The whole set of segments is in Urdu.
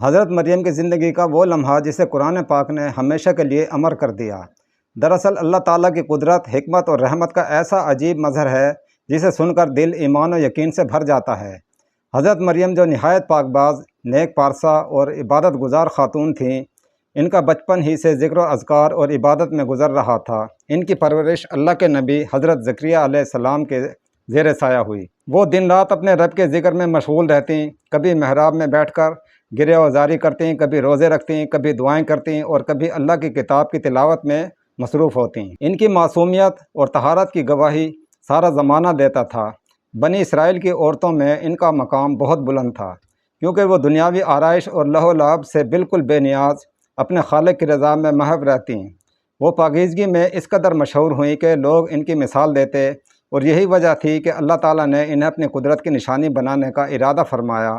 حضرت مریم کی زندگی کا وہ لمحہ جسے قرآن پاک نے ہمیشہ کے لیے امر کر دیا۔ دراصل اللہ تعالیٰ کی قدرت، حکمت اور رحمت کا ایسا عجیب مظہر ہے جسے سن کر دل ایمان و یقین سے بھر جاتا ہے۔ حضرت مریم جو نہایت پاک باز، نیک پارسا اور عبادت گزار خاتون تھیں، ان کا بچپن ہی سے ذکر و اذکار اور عبادت میں گزر رہا تھا۔ ان کی پرورش اللہ کے نبی حضرت زکریہ علیہ السلام کے زیر سایہ ہوئی۔ وہ دن رات اپنے رب کے ذکر میں مشغول رہتیں، کبھی محراب میں بیٹھ کر گرہ وزاری کرتیں، کبھی روزے رکھتیں، کبھی دعائیں کرتیں اور کبھی اللہ کی کتاب کی تلاوت میں مصروف ہوتیں۔ ان کی معصومیت اور طہارت کی گواہی سارا زمانہ دیتا تھا۔ بنی اسرائیل کی عورتوں میں ان کا مقام بہت بلند تھا، کیونکہ وہ دنیاوی آرائش اور لہو و لعب سے بالکل بے نیاز اپنے خالق کی رضا میں محو رہتیں۔ وہ پاکیزگی میں اس قدر مشہور ہوئیں کہ لوگ ان کی مثال دیتے، اور یہی وجہ تھی کہ اللہ تعالیٰ نے انہیں اپنی قدرت کی نشانی بنانے کا ارادہ فرمایا۔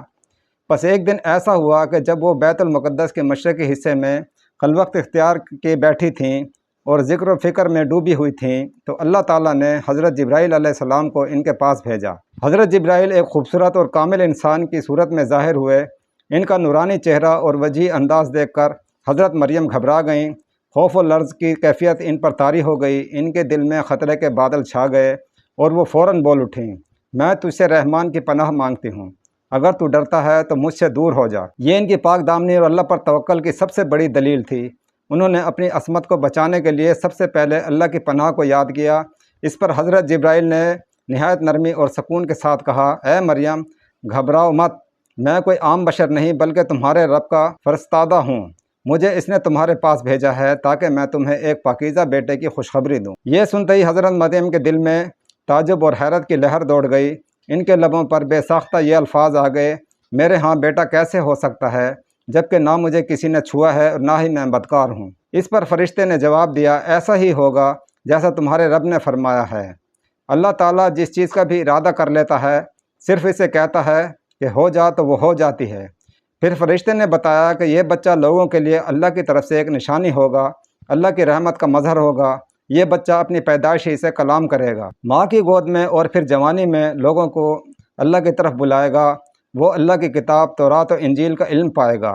بس ایک دن ایسا ہوا کہ جب وہ بیت المقدس کے مشرقی حصے میں خلوت اختیار کے بیٹھی تھیں اور ذکر و فکر میں ڈوبی ہوئی تھیں، تو اللہ تعالیٰ نے حضرت جبرائیل علیہ السلام کو ان کے پاس بھیجا۔ حضرت جبرائیل ایک خوبصورت اور کامل انسان کی صورت میں ظاہر ہوئے۔ ان کا نورانی چہرہ اور وجیح انداز دیکھ کر حضرت مریم گھبرا گئیں۔ خوف و لرز کی کیفیت ان پر طاری ہو گئی۔ ان کے دل میں خطرے کے بادل چھا گئے اور وہ فوراً بول اٹھیں، میں تجھ سے رحمان کی پناہ مانگتی ہوں، اگر تو ڈرتا ہے تو مجھ سے دور ہو جا۔ یہ ان کی پاک دامنی اور اللہ پر توکل کی سب سے بڑی دلیل تھی۔ انہوں نے اپنی عصمت کو بچانے کے لیے سب سے پہلے اللہ کی پناہ کو یاد کیا۔ اس پر حضرت جبرائیل نے نہایت نرمی اور سکون کے ساتھ کہا، اے مریم گھبراؤ مت، میں کوئی عام بشر نہیں بلکہ تمہارے رب کا فرستادہ ہوں۔ مجھے اس نے تمہارے پاس بھیجا ہے تاکہ میں تمہیں ایک پاکیزہ بیٹے کی خوشخبری دوں۔ یہ سنتے ہی حضرت مریم کے دل میں تعجب اور حیرت کی لہر دوڑ گئی۔ ان کے لبوں پر بے ساختہ یہ الفاظ آ گئے، میرے ہاں بیٹا کیسے ہو سکتا ہے جبکہ نہ مجھے کسی نے چھوا ہے اور نہ ہی میں بدکار ہوں۔ اس پر فرشتے نے جواب دیا، ایسا ہی ہوگا جیسا تمہارے رب نے فرمایا ہے۔ اللہ تعالیٰ جس چیز کا بھی ارادہ کر لیتا ہے صرف اسے کہتا ہے کہ ہو جا تو وہ ہو جاتی ہے۔ پھر فرشتے نے بتایا کہ یہ بچہ لوگوں کے لیے اللہ کی طرف سے ایک نشانی ہوگا، اللہ کی رحمت کا مظہر ہوگا۔ یہ بچہ اپنی پیدائش ہی سے کلام کرے گا، ماں کی گود میں اور پھر جوانی میں لوگوں کو اللہ کی طرف بلائے گا۔ وہ اللہ کی کتاب تورات و انجیل کا علم پائے گا۔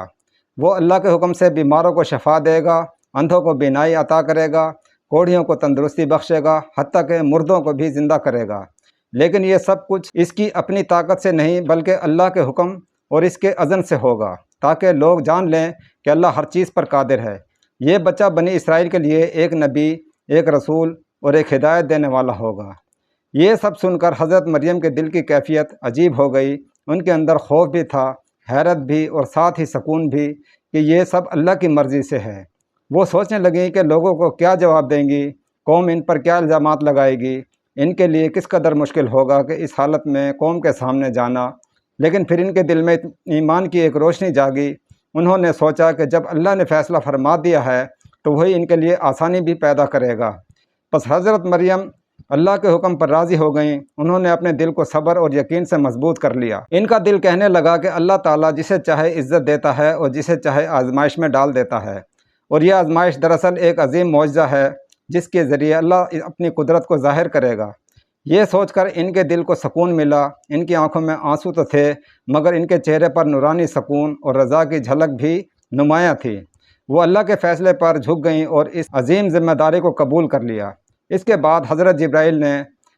وہ اللہ کے حکم سے بیماروں کو شفا دے گا، اندھوں کو بینائی عطا کرے گا، کوڑھیوں کو تندرستی بخشے گا، حتیٰ کہ مردوں کو بھی زندہ کرے گا۔ لیکن یہ سب کچھ اس کی اپنی طاقت سے نہیں بلکہ اللہ کے حکم اور اس کے اذن سے ہوگا، تاکہ لوگ جان لیں کہ اللہ ہر چیز پر قادر ہے۔ یہ بچہ بنی اسرائیل کے لیے ایک نبی، ایک رسول اور ایک ہدایت دینے والا ہوگا۔ یہ سب سن کر حضرت مریم کے دل کی کیفیت عجیب ہو گئی۔ ان کے اندر خوف بھی تھا، حیرت بھی اور ساتھ ہی سکون بھی کہ یہ سب اللہ کی مرضی سے ہے۔ وہ سوچنے لگیں کہ لوگوں کو کیا جواب دیں گی، قوم ان پر کیا الزامات لگائے گی، ان کے لیے کس قدر مشکل ہوگا کہ اس حالت میں قوم کے سامنے جانا۔ لیکن پھر ان کے دل میں ایمان کی ایک روشنی جاگی۔ انہوں نے سوچا کہ جب اللہ نے فیصلہ فرما دیا ہے تو وہی ان کے لیے آسانی بھی پیدا کرے گا۔ بس حضرت مریم اللہ کے حکم پر راضی ہو گئیں۔ انہوں نے اپنے دل کو صبر اور یقین سے مضبوط کر لیا۔ ان کا دل کہنے لگا کہ اللہ تعالیٰ جسے چاہے عزت دیتا ہے اور جسے چاہے آزمائش میں ڈال دیتا ہے، اور یہ آزمائش دراصل ایک عظیم معجزہ ہے جس کے ذریعے اللہ اپنی قدرت کو ظاہر کرے گا۔ یہ سوچ کر ان کے دل کو سکون ملا۔ ان کی آنکھوں میں آنسو تو تھے مگر ان کے چہرے پر نورانی سکون اور رضا کی جھلک بھی نمایاں تھی۔ وہ اللہ کے فیصلے پر جھک گئیں اور اس عظیم ذمہ داری کو قبول کر لیا۔ اس کے بعد حضرت جبرائیل نے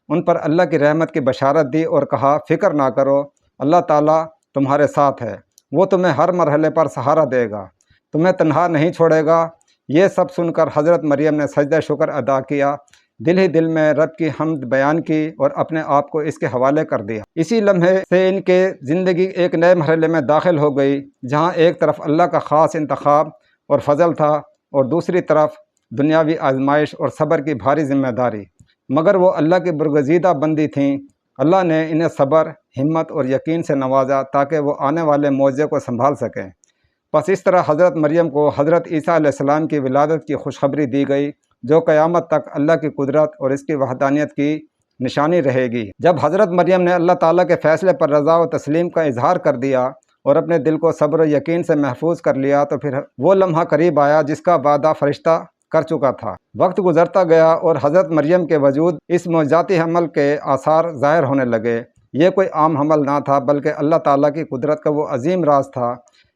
ان پر اللہ کی رحمت کی بشارت دی اور کہا، فکر نہ کرو، اللہ تعالیٰ تمہارے ساتھ ہے، وہ تمہیں ہر مرحلے پر سہارا دے گا، تمہیں تنہا نہیں چھوڑے گا۔ یہ سب سن کر حضرت مریم نے سجدہ شکر ادا کیا، دل ہی دل میں رب کی حمد بیان کی اور اپنے آپ کو اس کے حوالے کر دیا۔ اسی لمحے سے ان کے زندگی ایک نئے مرحلے میں داخل ہو گئی، جہاں ایک طرف اللہ کا خاص انتخاب اور فضل تھا اور دوسری طرف دنیاوی آزمائش اور صبر کی بھاری ذمہ داری۔ مگر وہ اللہ کی برگزیدہ بندی تھیں۔ اللہ نے انہیں صبر، ہمت اور یقین سے نوازا تاکہ وہ آنے والے معجزے کو سنبھال سکیں۔ بس اس طرح حضرت مریم کو حضرت عیسیٰ علیہ السلام کی ولادت کی خوشخبری دی گئی، جو قیامت تک اللہ کی قدرت اور اس کی وحدانیت کی نشانی رہے گی۔ جب حضرت مریم نے اللہ تعالیٰ کے فیصلے پر رضا و تسلیم کا اظہار کر دیا اور اپنے دل کو صبر و یقین سے محفوظ کر لیا، تو پھر وہ لمحہ قریب آیا جس کا وعدہ فرشتہ کر چکا تھا۔ وقت گزرتا گیا اور حضرت مریم کے وجود اس معجزاتی حمل کے آثار ظاہر ہونے لگے۔ یہ کوئی عام حمل نہ تھا بلکہ اللہ تعالیٰ کی قدرت کا وہ عظیم راز تھا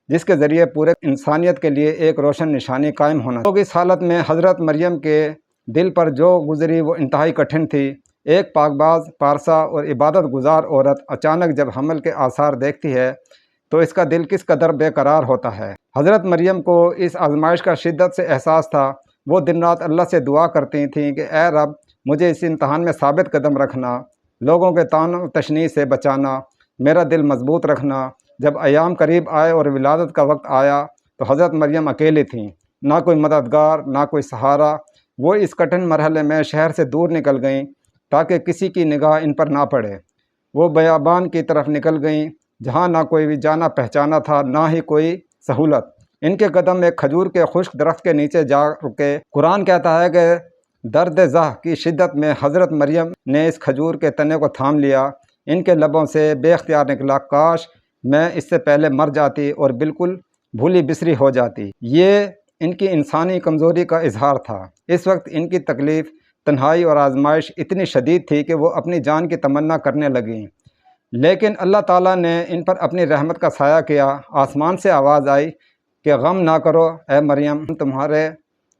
جس کے ذریعے پورے انسانیت کے لیے ایک روشن نشانی قائم ہونا۔ لوگ اس حالت میں حضرت مریم کے دل پر جو گزری وہ انتہائی کٹھن تھی۔ ایک پاک باز، پارسا اور عبادت گزار عورت اچانک جب حمل کے آثار دیکھتی ہے تو اس کا دل کس قدر بے قرار ہوتا ہے۔ حضرت مریم کو اس آزمائش کا شدت سے احساس تھا۔ وہ دن رات اللہ سے دعا کرتی تھیں کہ اے رب، مجھے اس امتحان میں ثابت قدم رکھنا، لوگوں کے طعن و تشنیع سے بچانا، میرا دل مضبوط رکھنا۔ جب ایام قریب آئے اور ولادت کا وقت آیا تو حضرت مریم اکیلی تھیں، نہ کوئی مددگار، نہ کوئی سہارا۔ وہ اس کٹھن مرحلے میں شہر سے دور نکل گئیں تاکہ کسی کی نگاہ ان پر نہ پڑے۔ وہ بیابان کی طرف نکل گئیں جہاں نہ کوئی بھی جانا پہچانا تھا، نہ ہی کوئی سہولت۔ ان کے قدم ایک کھجور کے خشک درخت کے نیچے جا رکے۔ قرآن کہتا ہے کہ درد زہ کی شدت میں حضرت مریم نے اس کھجور کے تنے کو تھام لیا۔ ان کے لبوں سے بے اختیار نکلا، کاش میں اس سے پہلے مر جاتی اور بالکل بھولی بسری ہو جاتی۔ یہ ان کی انسانی کمزوری کا اظہار تھا۔ اس وقت ان کی تکلیف، تنہائی اور آزمائش اتنی شدید تھی کہ وہ اپنی جان کی تمنا کرنے لگیں، لیکن اللہ تعالیٰ نے ان پر اپنی رحمت کا سایہ کیا۔ آسمان سے آواز آئی کہ غم نہ کرو اے مریم، تمہارے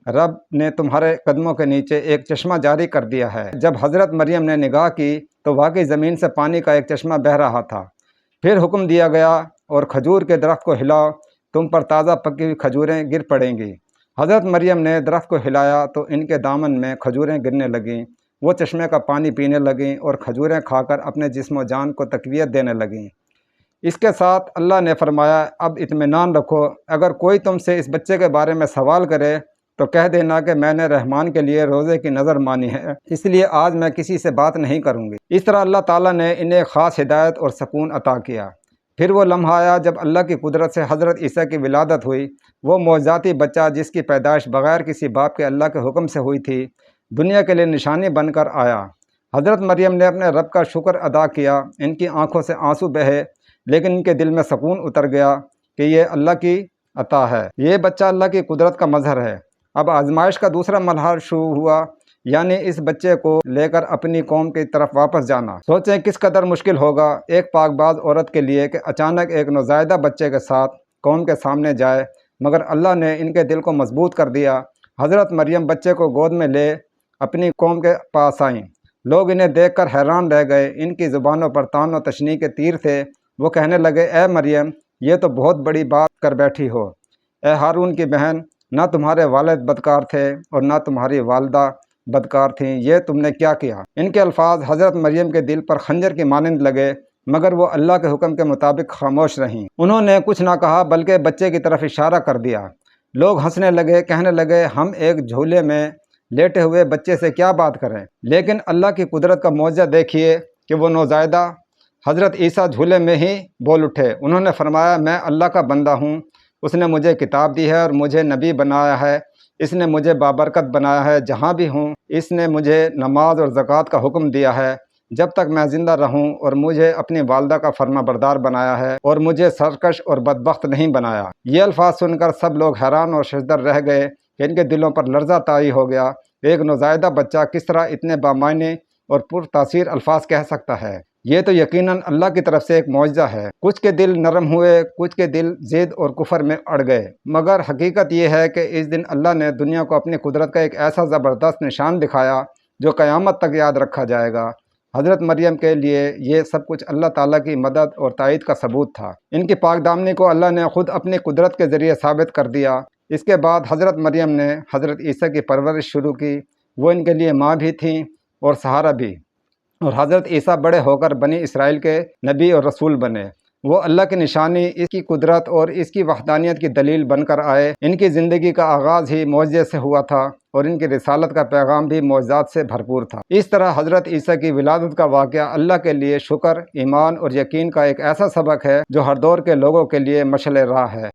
رب نے تمہارے قدموں کے نیچے ایک چشمہ جاری کر دیا ہے۔ جب حضرت مریم نے نگاہ کی تو واقعی زمین سے پانی کا ایک چشمہ بہہ رہا تھا۔ پھر حکم دیا گیا اور کھجور کے درخت کو ہلاؤ، تم پر تازہ پکی ہوئی کھجوریں گر پڑیں گی۔ حضرت مریم نے درخت کو ہلایا تو ان کے دامن میں کھجوریں گرنے لگیں۔ وہ چشمے کا پانی پینے لگیں اور کھجوریں کھا کر اپنے جسم و جان کو تقویت دینے لگیں۔ اس کے ساتھ اللہ نے فرمایا، اب اطمینان رکھو، اگر کوئی تم سے اس بچے کے بارے میں سوال کرے تو کہہ دینا کہ میں نے رحمان کے لیے روزے کی نظر مانی ہے، اس لیے آج میں کسی سے بات نہیں کروں گی۔ اس طرح اللہ تعالیٰ نے انہیں ایک خاص ہدایت اور سکون عطا کیا۔ پھر وہ لمحہ آیا جب اللہ کی قدرت سے حضرت عیسیٰ کی ولادت ہوئی۔ وہ معجزاتی بچہ جس کی پیدائش بغیر کسی باپ کے اللہ کے حکم سے ہوئی تھی، دنیا کے لیے نشانی بن کر آیا۔ حضرت مریم نے اپنے رب کا شکر ادا کیا۔ ان کی آنکھوں سے آنسو بہے، لیکن ان کے دل میں سکون اتر گیا کہ یہ اللہ کی عطا ہے، یہ بچہ اللہ کی قدرت کا مظہر ہے۔ اب آزمائش کا دوسرا مرحلہ شروع ہوا، یعنی اس بچے کو لے کر اپنی قوم کی طرف واپس جانا۔ سوچیں کس قدر مشکل ہوگا ایک پاک باز عورت کے لیے کہ اچانک ایک نوزائیدہ بچے کے ساتھ قوم کے سامنے جائے، مگر اللہ نے ان کے دل کو مضبوط کر دیا۔ حضرت مریم بچے کو گود میں لے اپنی قوم کے پاس آئیں۔ لوگ انہیں دیکھ کر حیران رہ گئے، ان کی زبانوں پر طعن و تشنیع کے تیر تھے۔ وہ کہنے لگے، اے مریم، یہ تو بہت بڑی بات کر بیٹھی ہو۔ اے ہارون کی بہن، نہ تمہارے والد بدکار تھے اور نہ تمہاری والدہ بدکار تھیں، یہ تم نے کیا کیا؟ ان کے الفاظ حضرت مریم کے دل پر خنجر کی مانند لگے، مگر وہ اللہ کے حکم کے مطابق خاموش رہیں۔ انہوں نے کچھ نہ کہا بلکہ بچے کی طرف اشارہ کر دیا۔ لوگ ہنسنے لگے، کہنے لگے، ہم ایک جھولے میں لیٹے ہوئے بچے سے کیا بات کریں؟ لیکن اللہ کی قدرت کا معجزہ دیکھیے کہ وہ نوزائیدہ حضرت عیسیٰ جھولے میں ہی بول اٹھے۔ انہوں نے فرمایا، میں اللہ کا بندہ ہوں، اس نے مجھے کتاب دی ہے اور مجھے نبی بنایا ہے، اس نے مجھے بابرکت بنایا ہے، جہاں بھی ہوں اس نے مجھے نماز اور زکوٰۃ کا حکم دیا ہے جب تک میں زندہ رہوں، اور مجھے اپنی والدہ کا فرما بردار بنایا ہے اور مجھے سرکش اور بدبخت نہیں بنایا۔ یہ الفاظ سن کر سب لوگ حیران اور ششدر رہ گئے کہ ان کے دلوں پر لرزہ طاری ہو گیا۔ ایک نوزائیدہ بچہ کس طرح اتنے بامعنی اور پرتاثیر الفاظ کہہ سکتا ہے؟ یہ تو یقیناً اللہ کی طرف سے ایک معجزہ ہے۔ کچھ کے دل نرم ہوئے، کچھ کے دل ضد اور کفر میں اڑ گئے، مگر حقیقت یہ ہے کہ اس دن اللہ نے دنیا کو اپنی قدرت کا ایک ایسا زبردست نشان دکھایا جو قیامت تک یاد رکھا جائے گا۔ حضرت مریم کے لیے یہ سب کچھ اللہ تعالیٰ کی مدد اور تائید کا ثبوت تھا۔ ان کی پاک دامنی کو اللہ نے خود اپنی قدرت کے ذریعے ثابت کر دیا۔ اس کے بعد حضرت مریم نے حضرت عیسیٰ کی پرورش شروع کی۔ وہ ان کے لیے ماں بھی تھیں اور سہارا بھی، اور حضرت عیسیٰ بڑے ہو کر بنی اسرائیل کے نبی اور رسول بنے۔ وہ اللہ کی نشانی، اس کی قدرت اور اس کی وحدانیت کی دلیل بن کر آئے۔ ان کی زندگی کا آغاز ہی معجزے سے ہوا تھا اور ان کی رسالت کا پیغام بھی معجزات سے بھرپور تھا۔ اس طرح حضرت عیسیٰ کی ولادت کا واقعہ اللہ کے لیے شکر، ایمان اور یقین کا ایک ایسا سبق ہے جو ہر دور کے لوگوں کے لیے مشعل راہ ہے۔